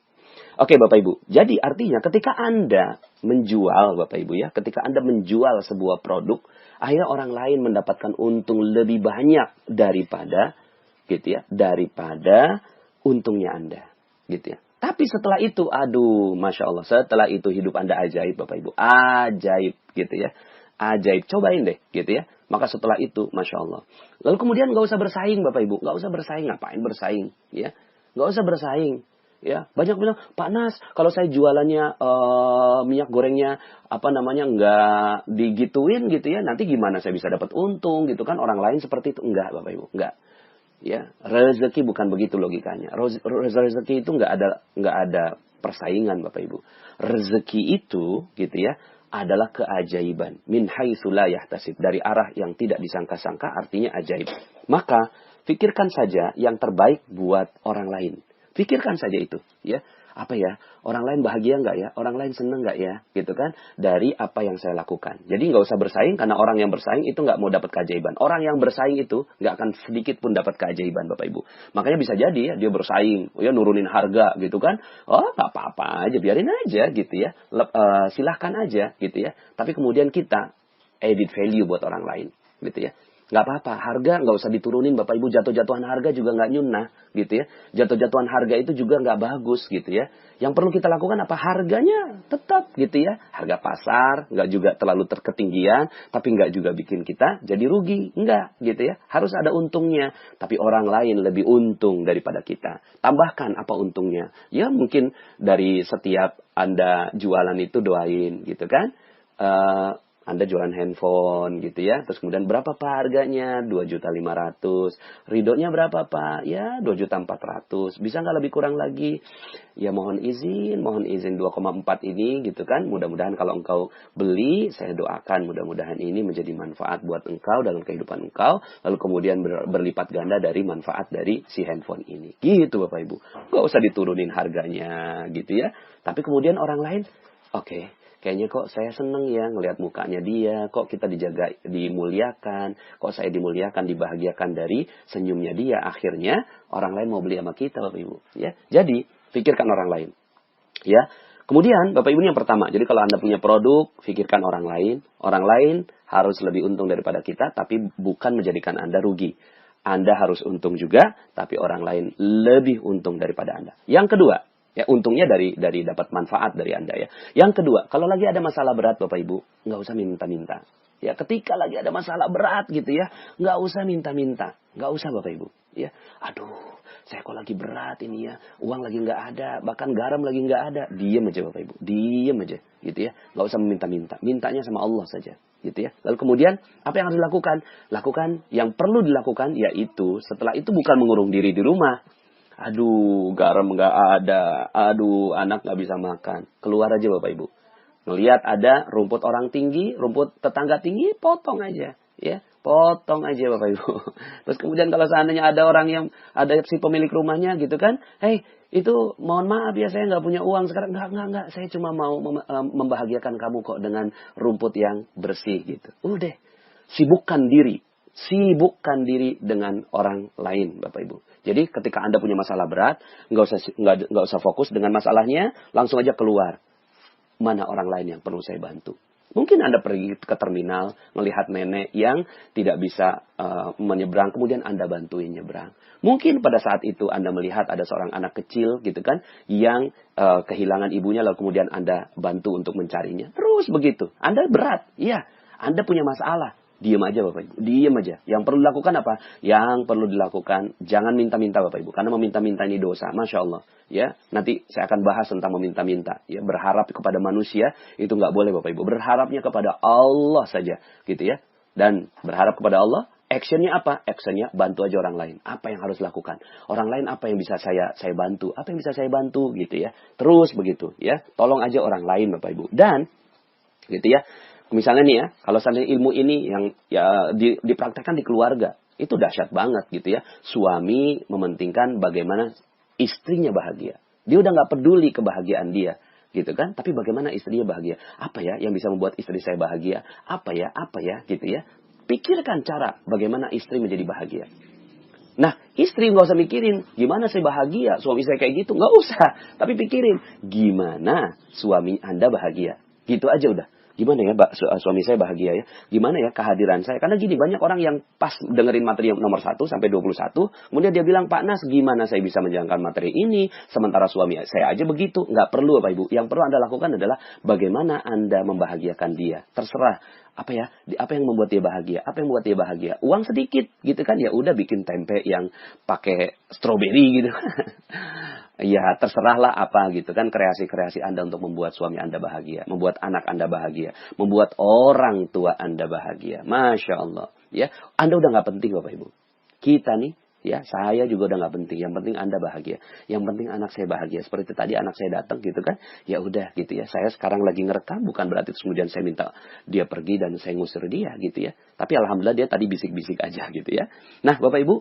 Oke Bapak Ibu. Jadi artinya ketika Anda menjual Bapak Ibu ya, ketika Anda menjual sebuah produk, akhirnya orang lain mendapatkan untung lebih banyak daripada gitu ya, daripada untungnya Anda, gitu ya. Tapi setelah itu, aduh, Masya Allah, setelah itu hidup Anda ajaib, Bapak Ibu. Ajaib, gitu ya. Ajaib, cobain deh, gitu ya. Maka setelah itu, Masya Allah. Lalu kemudian nggak usah bersaing, Bapak Ibu. Nggak usah bersaing, ngapain bersaing, ya. Nggak usah bersaing, ya. Banyak bilang, Pak Nas, kalau saya jualannya minyak gorengnya, nggak digituin, gitu ya. Nanti gimana saya bisa dapat untung, gitu kan. Orang lain seperti itu. Enggak, Bapak Ibu, enggak. Ya, rezeki bukan begitu logikanya. Rezeki itu nggak ada persaingan Bapak Ibu. Rezeki itu gitu ya adalah keajaiban. Min haitsu la yahtasib, dari arah yang tidak disangka-sangka, artinya ajaib. Maka pikirkan saja yang terbaik buat orang lain. Pikirkan saja itu, ya. Apa ya? Orang lain bahagia nggak ya? Orang lain seneng nggak ya? Gitu kan? Dari apa yang saya lakukan. Jadi nggak usah bersaing, karena orang yang bersaing itu nggak mau dapat keajaiban. Orang yang bersaing itu nggak akan sedikit pun dapat keajaiban, Bapak Ibu. Makanya bisa jadi ya, dia bersaing, ya nurunin harga gitu kan? Oh nggak apa-apa aja, biarin aja gitu ya. Silahkan aja gitu ya. Tapi kemudian kita edit value buat orang lain, gitu ya. Nggak apa-apa, harga nggak usah diturunin Bapak Ibu, jatuh-jatuhan harga juga nggak nyunah gitu ya. Jatuh-jatuhan harga itu juga nggak bagus gitu ya. Yang perlu kita lakukan apa? Harganya tetap gitu ya. Harga pasar, nggak juga terlalu terketinggian, tapi nggak juga bikin kita jadi rugi. Nggak gitu ya. Harus ada untungnya, tapi orang lain lebih untung daripada kita. Tambahkan apa untungnya? Ya mungkin dari setiap Anda jualan itu doain gitu kan. Anda jualan handphone gitu ya. Terus kemudian berapa Pak harganya? 2.500.000. Ridhonya berapa Pak? Ya 2.400.000. Bisa nggak lebih kurang lagi? Ya mohon izin 2,4 ini gitu kan. Mudah-mudahan kalau engkau beli, saya doakan mudah-mudahan ini menjadi manfaat buat engkau dalam kehidupan engkau. Lalu kemudian berlipat ganda dari manfaat dari si handphone ini. Gitu Bapak Ibu. Nggak usah diturunin harganya gitu ya. Tapi kemudian orang lain, oke. Kayaknya kok saya seneng ya ngelihat mukanya dia, kok kita dijaga, dimuliakan, kok saya dimuliakan, dibahagiakan dari senyumnya dia. Akhirnya orang lain mau beli sama kita Bapak Ibu. Ya, jadi pikirkan orang lain. Ya, kemudian Bapak Ibu ini yang pertama. Jadi kalau Anda punya produk, pikirkan orang lain. Orang lain harus lebih untung daripada kita, tapi bukan menjadikan Anda rugi. Anda harus untung juga, tapi orang lain lebih untung daripada Anda. Yang kedua. Ya, untungnya dari dapat manfaat dari Anda ya. Yang kedua, kalau lagi ada masalah berat Bapak Ibu, nggak usah minta-minta. Ya, ketika lagi ada masalah berat gitu ya, nggak usah minta-minta. Nggak usah Bapak Ibu. Ya, aduh, saya kok lagi berat ini ya. Uang lagi nggak ada, bahkan garam lagi nggak ada. Diam aja Bapak Ibu, diam aja gitu ya. Nggak usah meminta-minta. Mintanya sama Allah saja. Gitu ya. Lalu kemudian, apa yang harus dilakukan? Lakukan yang perlu dilakukan, yaitu setelah itu bukan mengurung diri di rumah. Aduh, garam nggak ada. Aduh, anak nggak bisa makan. Keluar aja Bapak Ibu. Ngelihat ada rumput orang tinggi, rumput tetangga tinggi, potong aja. Ya, potong aja Bapak Ibu. Terus kemudian kalau seandainya ada orang yang, ada si pemilik rumahnya gitu kan. Hei, itu mohon maaf ya saya nggak punya uang sekarang. Nggak. Saya cuma mau membahagiakan kamu kok dengan rumput yang bersih gitu. Udah, sibukkan diri. Sibukkan diri dengan orang lain, Bapak Ibu. Jadi ketika Anda punya masalah berat, nggak usah fokus dengan masalahnya, langsung aja keluar. Mana orang lain yang perlu saya bantu? Mungkin Anda pergi ke terminal, melihat nenek yang tidak bisa menyeberang, kemudian Anda bantuin nyeberang. Mungkin pada saat itu Anda melihat ada seorang anak kecil, gitu kan, yang kehilangan ibunya, lalu kemudian Anda bantu untuk mencarinya. Terus begitu. Anda berat, iya. Anda punya masalah. Diam aja Bapak Ibu, diam aja. Yang perlu dilakukan apa? Yang perlu dilakukan, jangan minta-minta Bapak Ibu. Karena meminta-minta ini dosa, Masya Allah. Ya, nanti saya akan bahas tentang meminta-minta. Ya, berharap kepada manusia, itu nggak boleh Bapak Ibu. Berharapnya kepada Allah saja, gitu ya. Dan berharap kepada Allah, actionnya apa? Actionnya bantu aja orang lain. Apa yang harus dilakukan? Orang lain apa yang bisa saya bantu? Apa yang bisa saya bantu, gitu ya. Terus begitu, ya. Tolong aja orang lain Bapak Ibu. Dan, gitu ya. Misalnya nih ya, kalau seandainya ilmu ini yang ya dipraktekkan di keluarga, itu dahsyat banget gitu ya. Suami mementingkan bagaimana istrinya bahagia. Dia udah nggak peduli kebahagiaan dia, gitu kan? Tapi bagaimana istrinya bahagia? Apa ya yang bisa membuat istri saya bahagia? Apa ya, gitu ya. Pikirkan cara bagaimana istri menjadi bahagia. Nah, istri nggak usah mikirin gimana saya bahagia, suami saya kayak gitu, nggak usah. Tapi pikirin gimana suami Anda bahagia. Gitu aja udah. Gimana ya suami saya bahagia ya? Gimana ya kehadiran saya? Karena gini, banyak orang yang pas dengerin materi yang nomor 1 sampai 21, kemudian dia bilang, Pak Nas, gimana saya bisa menjalankan materi ini? Sementara suami saya aja begitu. Nggak perlu Bapak Ibu. Yang perlu Anda lakukan adalah bagaimana Anda membahagiakan dia. Terserah. Apa yang membuat dia bahagia? Apa yang membuat dia bahagia? Uang sedikit gitu kan? Ya udah bikin tempe yang pakai stroberi gitu. Ya terserahlah apa gitu kan, kreasi-kreasi Anda untuk membuat suami Anda bahagia, membuat anak Anda bahagia, membuat orang tua Anda bahagia. Masya Allah. Ya, Anda udah nggak penting Bapak Ibu. Kita nih, ya saya juga udah nggak penting. Yang penting Anda bahagia. Yang penting anak saya bahagia. Seperti tadi anak saya datang gitu kan, ya udah gitu ya. Saya sekarang lagi ngerekam, bukan berarti kemudian saya minta dia pergi dan saya ngusir dia gitu ya. Tapi alhamdulillah dia tadi bisik-bisik aja gitu ya. Nah Bapak Ibu,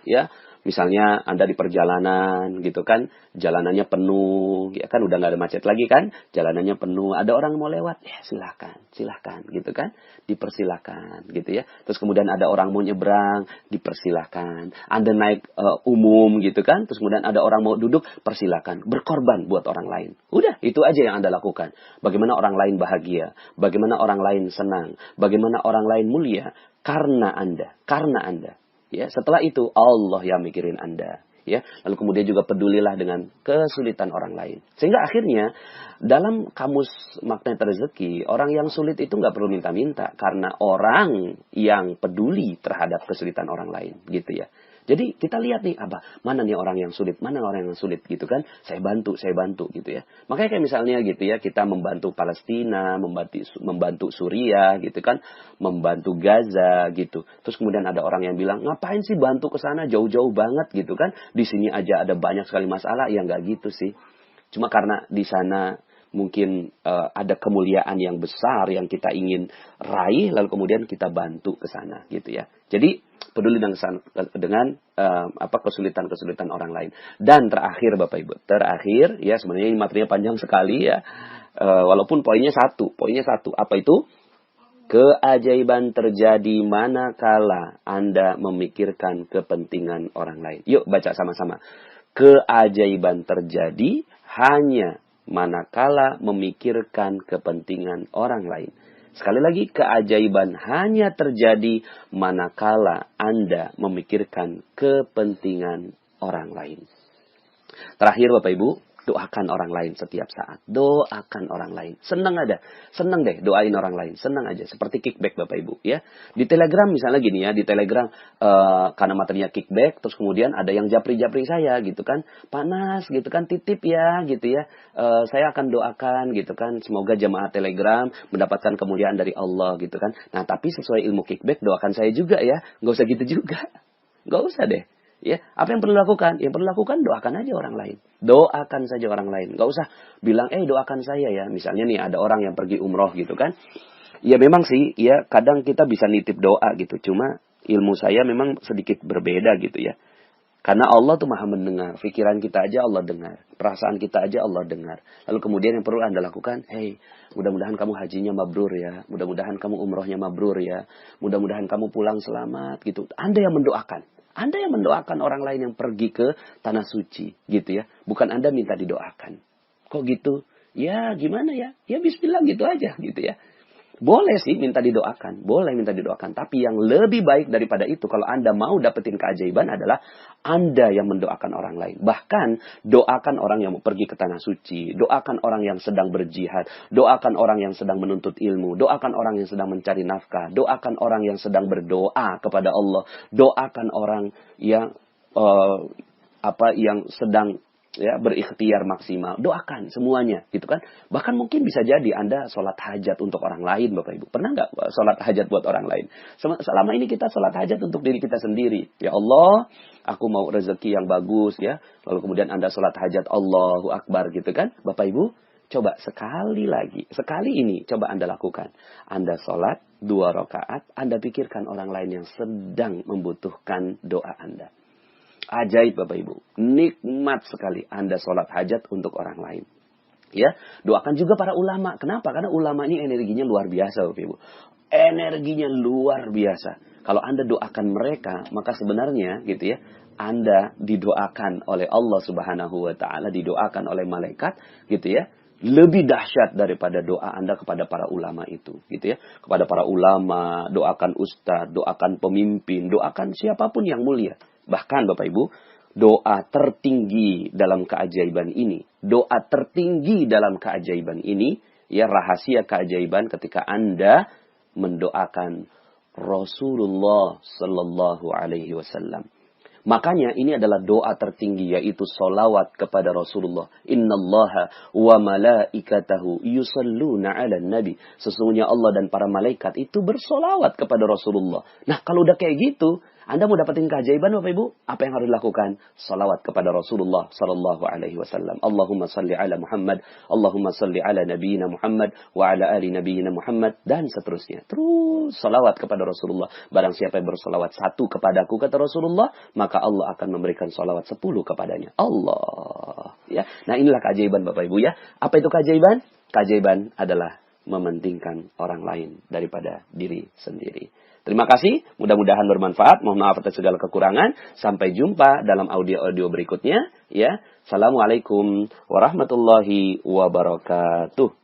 ya Misalnya Anda di perjalanan gitu kan, jalanannya penuh, ya kan udah nggak ada macet lagi kan, jalanannya penuh, ada orang mau lewat, ya silahkan, silahkan gitu kan, dipersilahkan gitu ya. Terus kemudian ada orang mau nyebrang, dipersilahkan. Anda naik umum gitu kan, terus kemudian ada orang mau duduk, persilahkan. Berkorban buat orang lain. Udah, itu aja yang Anda lakukan. Bagaimana orang lain bahagia, bagaimana orang lain senang, bagaimana orang lain mulia, karena Anda, karena Anda. Ya, setelah itu Allah yang mikirin Anda. Ya, lalu kemudian juga pedulilah dengan kesulitan orang lain. Sehingga akhirnya dalam kamus magnet rezeki, orang yang sulit itu nggak perlu minta-minta karena orang yang peduli terhadap kesulitan orang lain, gitu ya. Jadi kita lihat nih, mana nih orang yang sulit, mana orang yang sulit gitu kan. Saya bantu gitu ya. Makanya kayak misalnya gitu ya, kita membantu Palestina, membantu Suriah gitu kan, membantu Gaza gitu. Terus kemudian ada orang yang bilang, ngapain sih bantu ke sana jauh-jauh banget gitu kan. Di sini aja ada banyak sekali masalah, ya nggak gitu sih. Cuma karena di sana mungkin ada kemuliaan yang besar yang kita ingin raih, lalu kemudian kita bantu ke sana gitu ya. Jadi peduli dengan kesulitan-kesulitan orang lain. Dan terakhir Bapak Ibu, terakhir ya, sebenarnya ini materinya panjang sekali ya. Walaupun poinnya satu, apa itu? Keajaiban terjadi manakala Anda memikirkan kepentingan orang lain. Yuk baca sama-sama. Keajaiban terjadi hanya manakala memikirkan kepentingan orang lain. Sekali lagi, keajaiban hanya terjadi manakala Anda memikirkan kepentingan orang lain. Terakhir Bapak Ibu, doakan orang lain setiap saat. Doakan orang lain. Senang deh doain orang lain. Senang aja. Seperti kickback Bapak Ibu ya. Di Telegram misalnya gini ya. Di Telegram karena materinya kickback. Terus kemudian ada yang japri-japri saya gitu kan. Panas gitu kan. Titip ya gitu ya. Saya akan doakan gitu kan. Semoga jemaah Telegram mendapatkan kemuliaan dari Allah gitu kan. Nah tapi sesuai ilmu kickback doakan saya juga ya. Nggak usah gitu juga. Nggak usah deh. Ya, apa yang perlu dilakukan? Yang perlu dilakukan doakan aja orang lain. Doakan saja orang lain. Nggak usah bilang, doakan saya ya. Misalnya nih ada orang yang pergi umroh gitu kan. Ya memang sih, ya kadang kita bisa nitip doa gitu. Cuma ilmu saya memang sedikit berbeda gitu ya. Karena Allah tuh maha mendengar. Pikiran kita aja Allah dengar. Perasaan kita aja Allah dengar. Lalu kemudian yang perlu Anda lakukan, mudah-mudahan kamu hajinya mabrur ya. Mudah-mudahan kamu umrohnya mabrur ya. Mudah-mudahan kamu pulang selamat gitu. Anda yang mendoakan. Anda yang mendoakan orang lain yang pergi ke tanah suci, gitu ya. Bukan Anda minta didoakan. Kok gitu? Ya gimana ya? Ya bismillah gitu aja, gitu ya. Boleh sih minta didoakan, boleh minta didoakan. Tapi yang lebih baik daripada itu, kalau Anda mau dapetin keajaiban adalah Anda yang mendoakan orang lain. Bahkan doakan orang yang mau pergi ke tanah suci, doakan orang yang sedang berjihad, doakan orang yang sedang menuntut ilmu, doakan orang yang sedang mencari nafkah, doakan orang yang sedang berdoa kepada Allah, doakan orang yang yang sedang berikhtiar maksimal. Doakan semuanya, gitu kan. Bahkan mungkin bisa jadi Anda sholat hajat untuk orang lain, Bapak Ibu. Pernah nggak sholat hajat buat orang lain? Selama ini kita sholat hajat untuk diri kita sendiri. Ya Allah, aku mau rezeki yang bagus ya. Lalu kemudian Anda sholat hajat, Allahu Akbar gitu kan. Bapak Ibu, coba sekali ini coba Anda lakukan. Anda sholat 2 rakaat, Anda pikirkan orang lain yang sedang membutuhkan doa Anda. Ajaib Bapak Ibu. Nikmat sekali Anda sholat hajat untuk orang lain. Ya, doakan juga para ulama. Kenapa? Karena ulama ini energinya luar biasa Bapak Ibu. Energinya luar biasa. Kalau Anda doakan mereka, maka sebenarnya gitu ya, Anda didoakan oleh Allah Subhanahu wa taala, didoakan oleh malaikat gitu ya. Lebih dahsyat daripada doa Anda kepada para ulama itu, gitu ya. Kepada para ulama, doakan ustadz, doakan pemimpin, doakan siapapun yang mulia. Bahkan Bapak Ibu, doa tertinggi dalam keajaiban ini, ya rahasia keajaiban ketika Anda mendoakan Rasulullah Sallallahu Alaihi Wasallam. Makanya ini adalah doa tertinggi, yaitu solawat kepada Rasulullah. Innallaha wa malaikatahu yusalluna ala nabi. Sesungguhnya Allah dan para malaikat itu bersolawat kepada Rasulullah. Nah kalau udah kayak gitu, Anda mau dapetin keajaiban Bapak Ibu? Apa yang harus dilakukan? Salawat kepada Rasulullah sallallahu alaihi wasallam. Allahumma salli ala Muhammad, Allahumma salli ala nabiyina Muhammad wa ala ali nabiyina Muhammad dan seterusnya. Terus salawat kepada Rasulullah. Barang siapa yang bersalawat 1 kepadaku kata Rasulullah, maka Allah akan memberikan salawat 10 kepadanya. Allah. Ya. Nah, inilah keajaiban Bapak Ibu ya. Apa itu keajaiban? Keajaiban adalah mementingkan orang lain daripada diri sendiri. Terima kasih, mudah-mudahan bermanfaat. Mohon maaf atas segala kekurangan. Sampai jumpa dalam audio-audio berikutnya. Ya, Assalamualaikum warahmatullahi wabarakatuh.